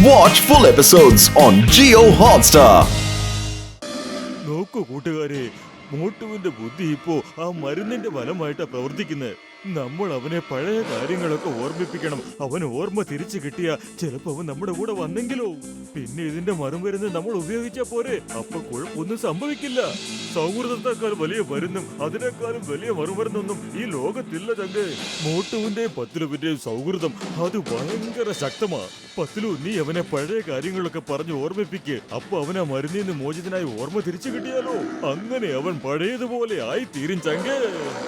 Watch full episodes on Jio Hotstar. നോക്കൂ കൂട്ടുകാരെ, മോട്ടുവിന്റെ ബുദ്ധി ഇപ്പോ ആ മരുന്നിന്റെ ഫലമായിട്ടാ പ്രവർത്തിക്കുന്നത്. നമ്മൾ അവനെ പഴയ കാര്യങ്ങളൊക്കെ ഓർമ്മിപ്പിക്കണം. അവൻ ഓർമ്മ തിരിച്ചു കിട്ടിയ ചിലപ്പോ അവൻ നമ്മുടെ കൂടെ വന്നെങ്കിലോ. പിന്നെ ഇതിന്റെ മറുമരുന്ന് നമ്മൾ ഉപയോഗിച്ചാ പോരെ, അപ്പൊ കുഴപ്പമൊന്നും സംഭവിക്കില്ല. സൗഹൃദത്തെക്കാൾ വലിയ മരുന്നും അതിനേക്കാളും വലിയ മറുമരുന്നൊന്നും ഈ ലോകത്തില്ല ചങ്കേ. മോട്ടുവിന്റെയും പത്ലുവിന്റെയും സൗഹൃദം അത് ഭയങ്കര ശക്തമാ. പത്ലു, നീ അവനെ പഴയ കാര്യങ്ങളൊക്കെ പറഞ്ഞ് ഓർമ്മിപ്പിക്ക്. അപ്പൊ അവനാ മരുന്നിന്ന് മോചിതനായി ഓർമ്മ തിരിച്ചു കിട്ടിയാലോ. അങ്ങനെ അവൻ പഴയതുപോലെ ആയി തീരും ചങ്കേ.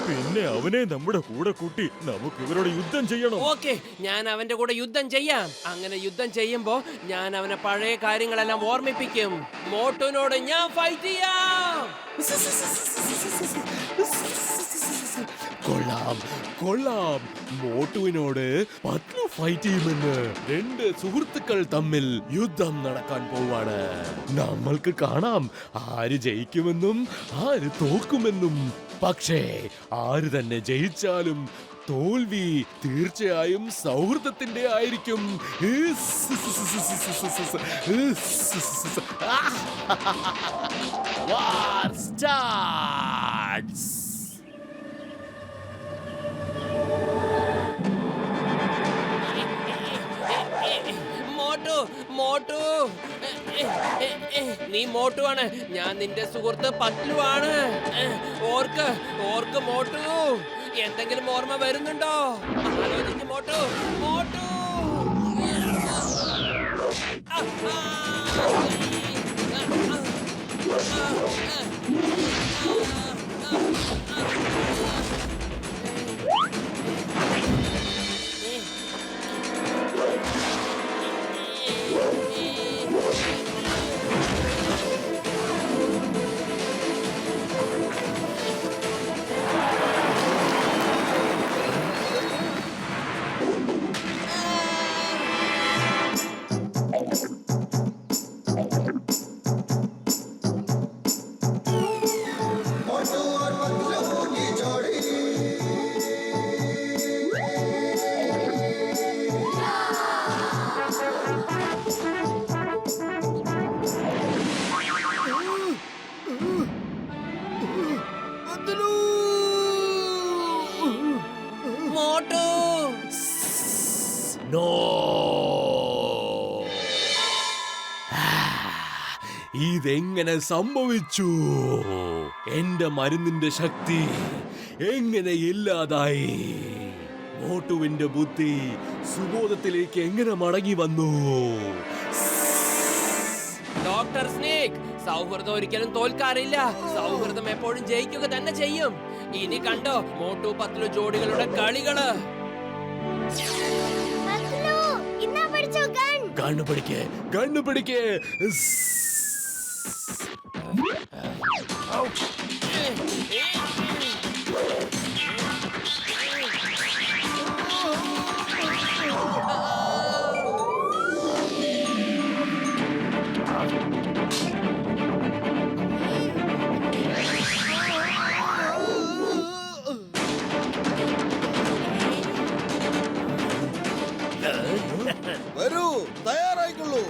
പിന്നെ അവനെ നമ്മുടെ കൂടെ കൂട്ടി നമുക്ക് ഇവരോട് യുദ്ധം ചെയ്യണം. ഓക്കേ, ഞാൻ അവന്റെ കൂടെ യുദ്ധം ചെയ്യാം. അങ്ങനെ യുദ്ധം ചെയ്യുമ്പോ ഞാൻ അവനെ പഴയ കാര്യങ്ങളെല്ലാം ഓർമ്മിപ്പിക്കും. മോട്ടുവിനോട് ഞാൻ ഫൈറ്റ് ചെയ്യാം. കൊള്ളാം കൊള്ളാം, മോട്ടുവിനോട് പത്ലു ഫൈറ്റ് ചെയ്യുമെന്ന്. രണ്ട് സുഹൃത്തുക്കൾ തമ്മിൽ യുദ്ധം നടക്കാൻ പോവാണ്. നമ്മൾക്ക് കാണാം ആര് ജയിക്കുമെന്നും ആര് തോക്കുമെന്നും. പക്ഷേ ആര് തന്നെ ജയിച്ചാലും തോൽവി തീർച്ചയായും സൗഹൃദത്തിന്റെ ആയിരിക്കും. War starts. മോട്ടു, മോട്ടു, നീ മോട്ടു ആണ്, ഞാൻ നിന്റെ സുഹൃത്ത് പത്ലു ആണ്. ഓർക്ക് ഓർക്ക് മോട്ടു, എന്തെങ്കിലും ഓർമ്മ വരുന്നുണ്ടോ? ആലോചിക്ക് മോട്ടു, മോട്ടു. മോട്ടു, No! ഇതെങ്ങനെ സംഭവിച്ചു? എന്റെ മരുന്നിന്റെ ശക്തി എങ്ങനെ ഇല്ലാതായി? മോട്ടുവിന്റെ ബുദ്ധി സുബോധത്തിലേക്ക് എങ്ങനെ മടങ്ങി വന്നു? ഡോക്ടർ സ്നേക്, സൗഹൃദം ഒരിക്കലും തോൽക്കാറില്ല. സൗഹൃദം എപ്പോഴും ജയിക്കുക തന്നെ ചെയ്യും. ഇനി കണ്ടോ മോട്ടു പത്ലു ജോഡികളുടെ കളികള്. കണ്ണുപിടിക്ക്, കണ്ണുപിടിക്ക്. വരൂ, തയ്യാറായിക്കൊള്ളൂ.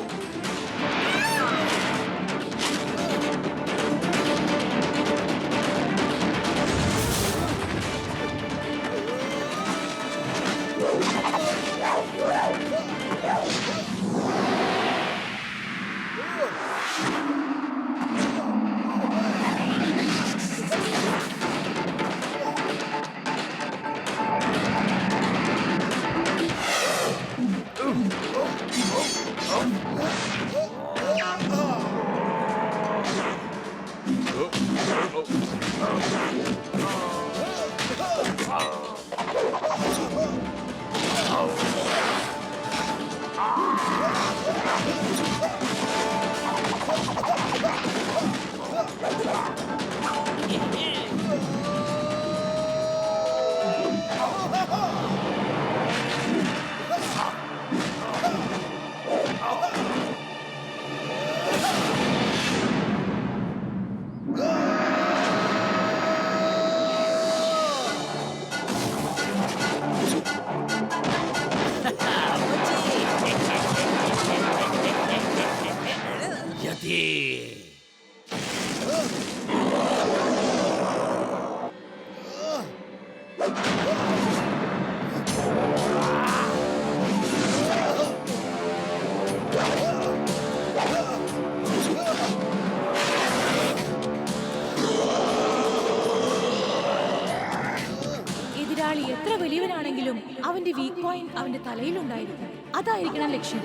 എതിരാളി എത്ര വലിയവനാണെങ്കിലും അവന്റെ വീക്ക് പോയിന്റ് അവന്റെ തലയിലുണ്ടായിരിക്കും. അതായിരിക്കണം ലക്ഷ്യം.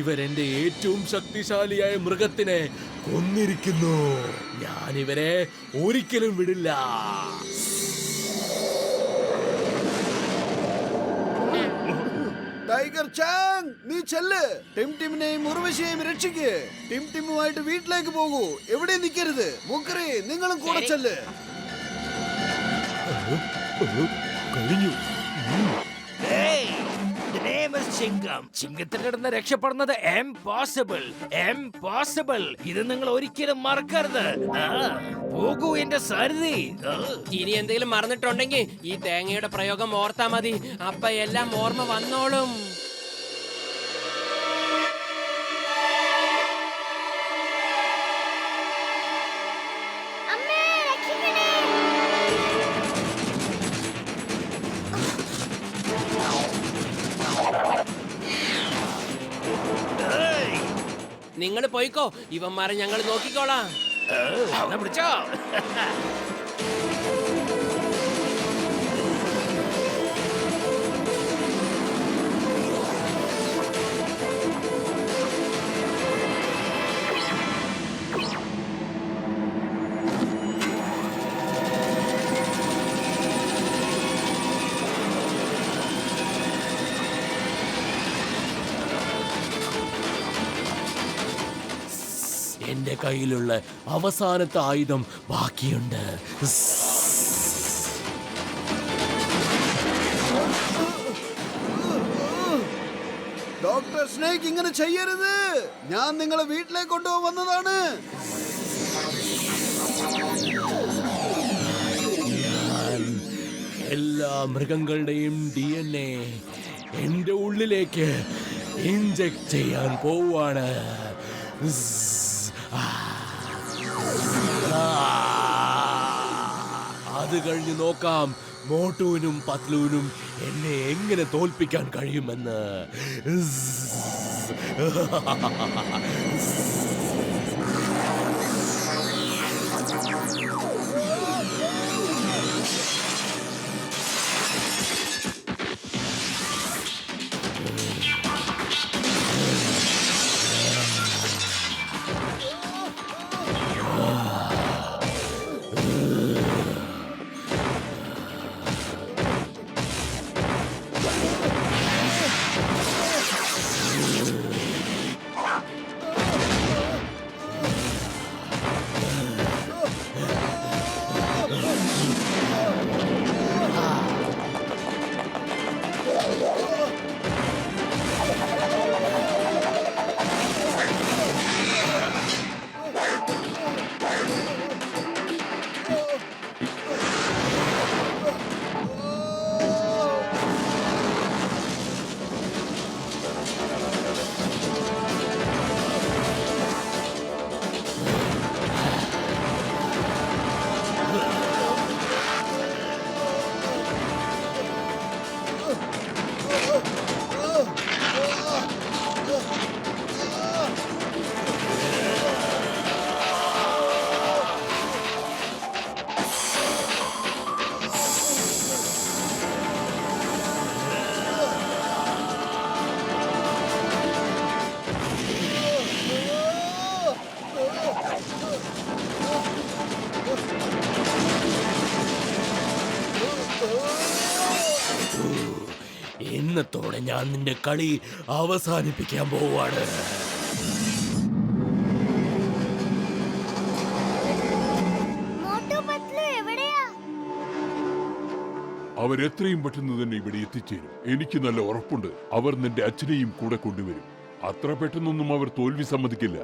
ഇവരെന്റെ ഏറ്റവും ശക്തിശാലിയായ മൃഗത്തിനെ കൊന്നിരിക്കുന്നു. ഞാൻ ഇവരെ ഒരിക്കലും വിടില്ല. ടൈഗർ ചാങ്, നീ ചെല്ല്. ടിംടിമിനെയും ഉർവശിയെയും രക്ഷിക്ക്. ടിംടിമുമായിട്ട് വീട്ടിലേക്ക് പോകൂ. എവിടെ നിൽക്കരുത്. മുക്കറി, നിങ്ങളും കൂടെ ചെല്ല്. കഴിഞ്ഞു. ചിങ്കത്തിൽ കിടന്ന് രക്ഷപ്പെടുന്നത് എംപോസിബിൾ. ഇത് നിങ്ങൾ ഒരിക്കലും മറക്കരുത്. പോകൂ എന്റെ സാരഥി. ഇനി എന്തെങ്കിലും മറന്നിട്ടുണ്ടെങ്കിൽ ഈ തേങ്ങയുടെ പ്രയോഗം ഓർത്താ മതി. അപ്പൊ എല്ലാം ഓർമ്മ വന്നോളും. നിങ്ങൾ പോയിക്കോ, ഇവന്മാരെ ഞങ്ങൾ നോക്കിക്കോളാം. പിടിച്ചോ. എന്റെ കയ്യിലുള്ള അവസാനത്തെ ആയുധം ബാക്കിയുണ്ട്. ഡോക്ടർ സ്നേക്ക്, ഇങ്ങനെ ചെയ്യരുത്. ഞാൻ നിങ്ങളെ വീട്ടിലേക്ക് കൊണ്ടുപോകാൻ വന്നതാണ്. ഞാൻ എല്ലാ മൃഗങ്ങളുടെയും DNA എന്റെ ഉള്ളിലേക്ക് ഇൻജെക്ട് ചെയ്യാൻ പോവാണ്. അത് കഴിഞ്ഞ് നോക്കാം മോട്ടുവിനും പത്ലുവിനും എന്നെ എങ്ങനെ തോൽപ്പിക്കാൻ കഴിയുമെന്ന്. ഇന്നത്തോടെ ഞാൻ നിന്റെ കളി അവസാനിപ്പിക്കാൻ പോവാണ്. അവരെത്രയും പെട്ടെന്ന് തന്നെ ഇവിടെ എത്തിച്ചേരും. എനിക്ക് നല്ല ഉറപ്പുണ്ട് അവർ നിന്റെ അച്ഛനെയും കൂടെ കൊണ്ടുവരും. അത്ര പെട്ടെന്നൊന്നും അവർ തോൽവി സമ്മതിക്കില്ല.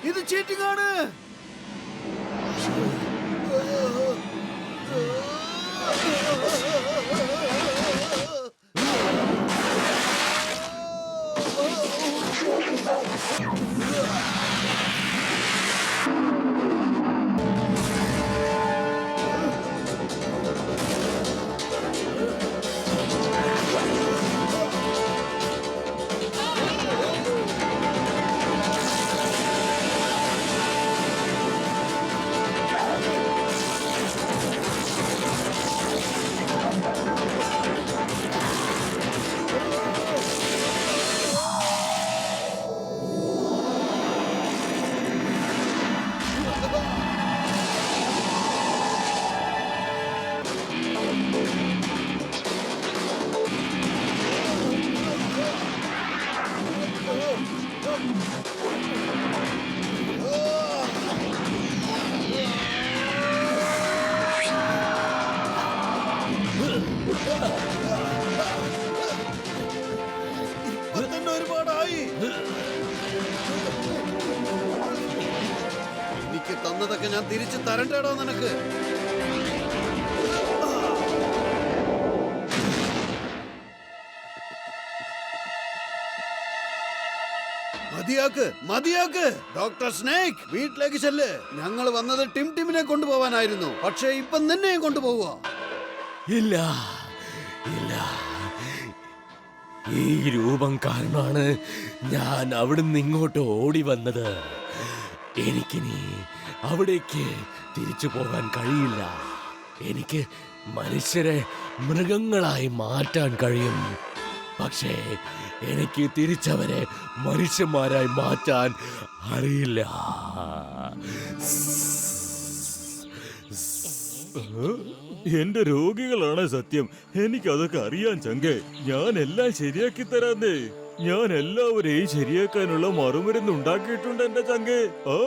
ഇത് ചീറ്റിംഗ് ആണ്. ഒരുപാടായി. എനിക്ക് തന്നതൊക്കെ ഞാൻ തിരിച്ചു തരണ്ടേടോ നിനക്ക്. മതിയാക്ക് ഡോക്ടർ സ്നേക്, വീട്ടിലേക്ക് ചെല്ല്. ഞങ്ങൾ വന്നത് ടിമിനെ കൊണ്ടുപോവാനായിരുന്നു, പക്ഷേ ഇപ്പൊ നിന്നെയും കൊണ്ടുപോവുക. ഇല്ല ഇല്ല, ഈ രൂപം കാരണമാണ് ഞാൻ അവിടുന്ന് ഇങ്ങോട്ട് ഓടി വന്നത്. എനിക്കിനി അവിടേക്ക് തിരിച്ചു പോകാൻ കഴിയില്ല. എനിക്ക് മനുഷ്യരെ മൃഗങ്ങളായി മാറ്റാൻ കഴിയും, പക്ഷേ എനിക്ക് തിരിച്ചവരെ മനുഷ്യന്മാരായി മാറ്റാൻ അറിയില്ല. എന്റെ രോഗികളാണ് സത്യം. എനിക്കതൊക്കെ അറിയാൻ ചങ്കേ. ഞാൻ എല്ലാം ശരിയാക്കി തരാന്നേ. ഞാൻ എല്ലാവരെയും ശരിയാക്കാനുള്ള മറുമരുന്ന് ഉണ്ടാക്കിയിട്ടുണ്ട് എന്റെ ചങ്കേ. ആ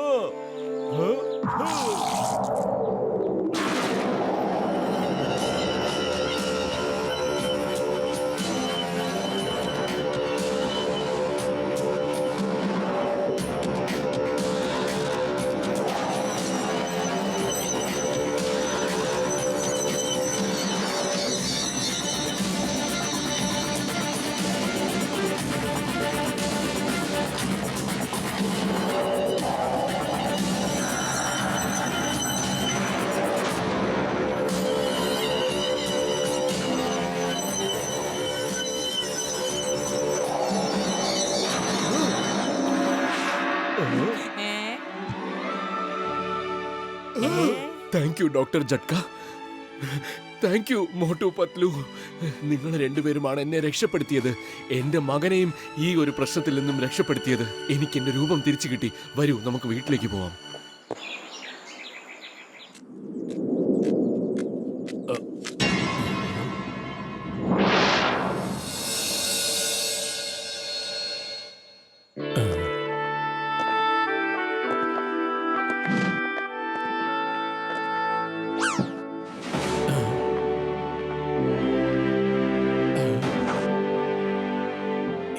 thank you doctor Jhatka. Thank you Motu Patlu. നിങ്ങൾ രണ്ടുപേരുമാണ് എന്നെ രക്ഷപ്പെടുത്തിയത്, എന്റെ മകനെയും ഈ ഒരു പ്രശ്നത്തിൽ നിന്നും രക്ഷപ്പെടുത്തിയത്. എനിക്ക് എന്റെ രൂപം തിരിച്ചു കിട്ടി. വരൂ, നമുക്ക് വീട്ടിലേക്ക് പോവാം.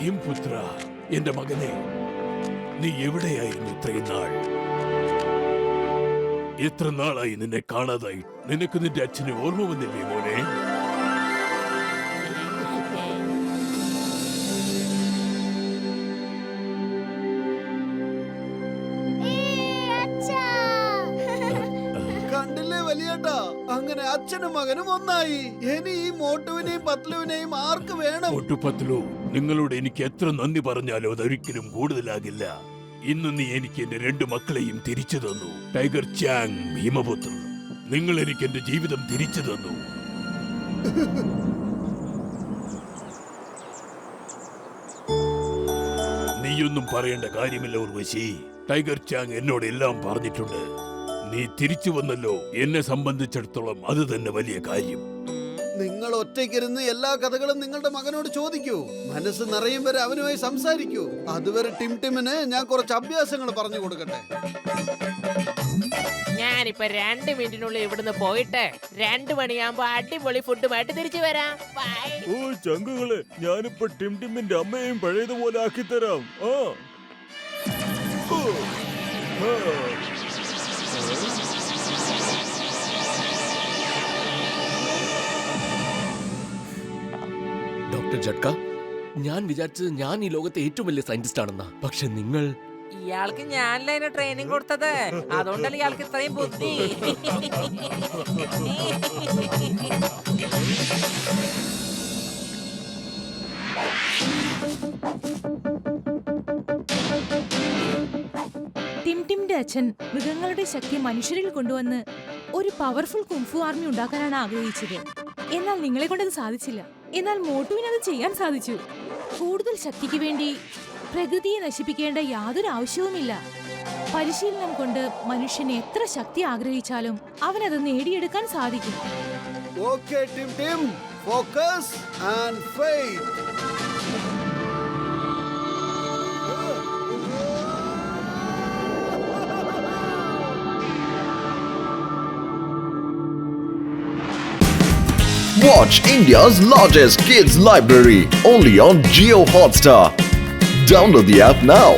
ഹിംപുത്ര, എന്റെ മകനെ, നീ എവിടെയായിരുന്നു ഇത്രയും നാൾ? എത്ര നാളായി നിന്നെ കാണാതായി? നിനക്ക് നിന്റെ അച്ഛനെ ഓർമ്മ വന്നില്ലേ മോനെ? കണ്ടില്ലേ വലിയേട്ടാ, അങ്ങനെ അച്ഛനും മകനും ഒന്നായി. ഇനി ഈ മോട്ടുവിനെയും പത്ലുവിനെയും ആർക്ക് വേണം? ഒട്ടുപത്ലു, നിങ്ങളോട് എനിക്ക് എത്ര നന്ദി പറഞ്ഞാലോ അതൊരിക്കലും കൂടുതലാകില്ല. ഇന്ന് നീ എനിക്ക് എന്റെ 2 മക്കളെയും തിരിച്ചു തന്നു. ടൈഗർ ചാങ്, ഹിമപുത്ര, നിങ്ങൾ എനിക്ക് എന്റെ ജീവിതം തിരിച്ചു തന്നു. നീയൊന്നും പറയേണ്ട കാര്യമില്ല ഉർവശി. ടൈഗർ ചാങ് എന്നോട് എല്ലാം പറഞ്ഞിട്ടുണ്ട്. നീ തിരിച്ചു വന്നല്ലോ, എന്നെ സംബന്ധിച്ചിടത്തോളം അത് തന്നെ വലിയ കാര്യം. നിങ്ങൾ ഒറ്റയ്ക്കിരുന്ന് എല്ലാ കഥകളും നിങ്ങളുടെ മകനോട് ചോദിക്കൂ. മനസ്സ് നിറയും വരെ അവനുമായി സംസാരിക്കൂ. അതുവരെ ടിംടിമിന് ഞാൻ കുറച്ച് അഭ്യാസങ്ങൾ പറഞ്ഞു കൊടുക്കട്ടെ. ഞാനിപ്പോ 2 മിനിറ്റിനുള്ളിൽ ഇവിടുന്ന് പോയിട്ട് 2 മണിയാകുമ്പോ അടിപൊളി ഫുഡുമായിട്ട് തിരിച്ചു വരാം. ബൈ. ഓ ചങ്കുകളെ, ഞാനിപ്പോ ടിംടിമിന്റെ അമ്മയെയും പഴയതുപോലെ ആക്കിത്തരാം. ആ ഓ, ആ. ഡോക്ടർ ജഡ്ക, ഞാൻ വിചാരിച്ചത് ഞാൻ ഈ ലോകത്തെ ഏറ്റവും വലിയ സയന്റിസ്റ്റ് ആണെന്നാ. പക്ഷെ നിങ്ങൾ ഇയാൾക്ക് ഞാനല്ല അതിന് ട്രെയിനിങ് കൊടുത്തത്. അതുകൊണ്ടല്ലേ ഇയാൾക്ക് ഇത്രയും ബുദ്ധി. ടിംടിമിന്റെ അച്ഛൻ മൃഗങ്ങളുടെ ശക്തി മനുഷ്യരിൽ കൊണ്ടുവന്ന് ഒരു പവർഫുൾ കുംഫു ആർമി ഉണ്ടാക്കാനാണ് ആഗ്രഹിച്ചത്. എന്നാൽ നിങ്ങളെ കൊണ്ടത് സാധിച്ചില്ല. എന്നാൽ മോട്ടുവിന് അത് ചെയ്യാൻ സാധിച്ചു. കൂടുതൽ ശക്തിക്ക് വേണ്ടി പ്രകൃതിയെ നശിപ്പിക്കേണ്ട യാതൊരു ആവശ്യവുമില്ല. പരിശീലനം കൊണ്ട് മനുഷ്യന് എത്ര ശക്തി ആഗ്രഹിച്ചാലും അവനത് നേടിയെടുക്കാൻ സാധിക്കും. Okay Timtim, focus and faith. Watch India's largest kids library only on Jio Hotstar. Download the app now.